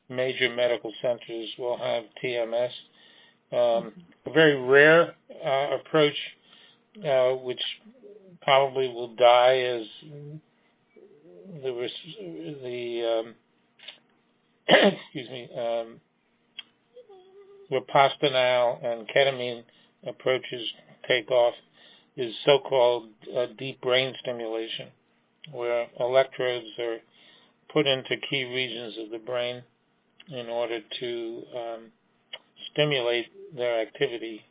major medical centers will have TMS. A very rare approach, which probably will die, is the excuse me, Vipassana and ketamine approaches take off, is so-called deep brain stimulation, where electrodes are put into key regions of the brain in order to stimulate their activity.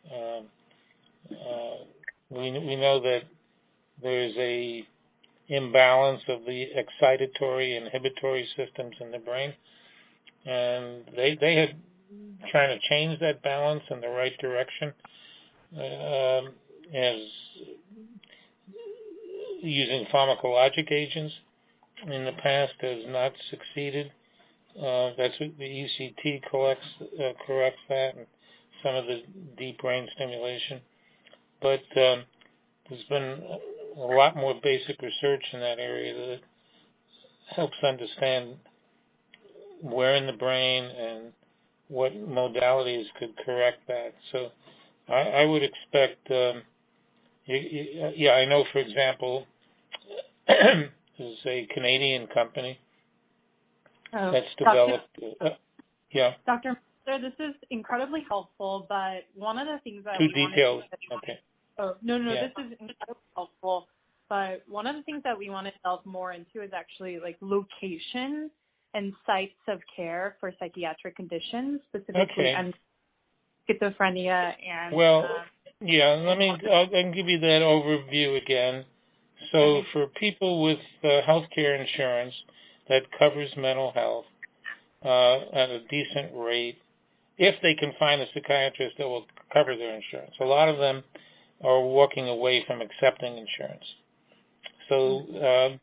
We know that there's a imbalance of the excitatory and inhibitory systems in the brain, and they had trying to change that balance in the right direction, as using pharmacologic agents in the past has not succeeded. That's what the ECT corrects that, and some of the deep brain stimulation. But there's been a lot more basic research in that area that helps understand where in the brain and what modalities could correct that. So I would expect, I know, for example, there's a Canadian company that's developed, Dr. Sir, this is incredibly helpful, but one of the things that Too detailed. Okay. Oh, no, this is incredibly helpful, but one of the things that we want to delve more into is actually like location and sites of care for psychiatric conditions, specifically and schizophrenia and... Well, I can give you that overview again. So for people with healthcare insurance that covers mental health at a decent rate, if they can find a psychiatrist that will cover their insurance. A lot of them are walking away from accepting insurance. So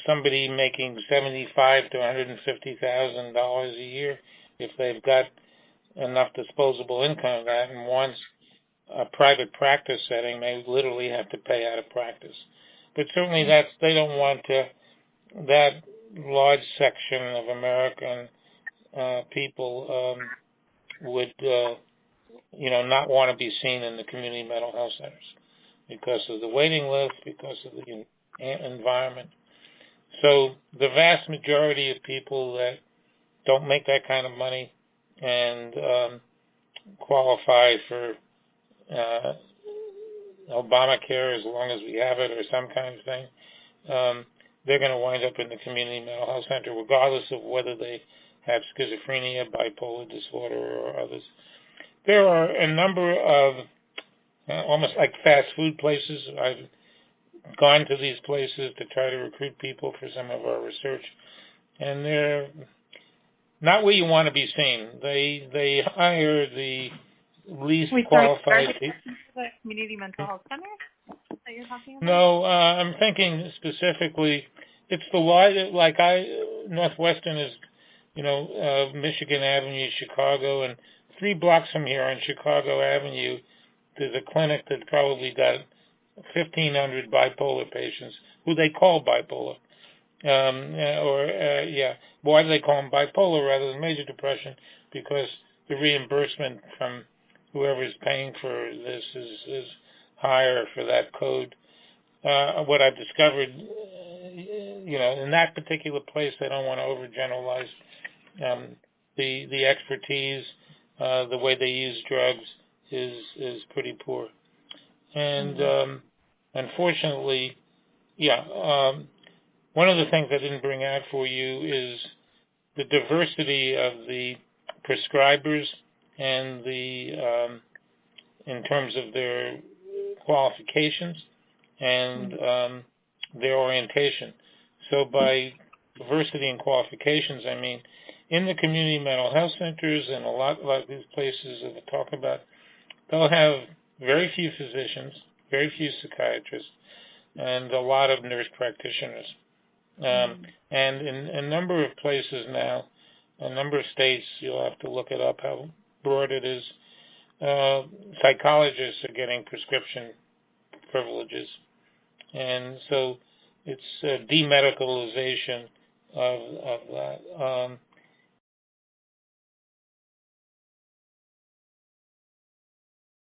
somebody making $75,000 to $150,000 a year, if they've got enough disposable income of that and wants a private practice setting, they literally have to pay out of practice. But certainly they don't want that large section of American people would not want to be seen in the community mental health centers because of the waiting list, because of the environment. So the vast majority of people that don't make that kind of money and qualify for Obamacare, as long as we have it, or some kind of thing, they're going to wind up in the community mental health center, regardless of whether they have schizophrenia, bipolar disorder, or others. There are a number of almost like fast food places. I've gone to these places to try to recruit people for some of our research, and they're not where you want to be seen. They hire the least qualified people. The community mental health center that you're talking about? No, I'm thinking specifically, it's the like Northwestern is, Michigan Avenue, Chicago, and 3 blocks from here on Chicago Avenue, there's a clinic that probably got 1,500 bipolar patients who they call bipolar. Why do they call them bipolar rather than major depression? Because the reimbursement from whoever is paying for this is higher for that code. What I've discovered, in that particular place, I don't want to overgeneralize. The expertise, the way they use drugs is pretty poor. And unfortunately, one of the things I didn't bring out for you is the diversity of the prescribers and in terms of their qualifications and their orientation. So by diversity and qualifications, I mean in the community mental health centers and a lot of these places that I talk about, they'll have very few physicians, very few psychiatrists, and a lot of nurse practitioners. And in a number of places now, a number of states, you'll have to look it up how broad it is, psychologists are getting prescription privileges. And so it's a demedicalization of that.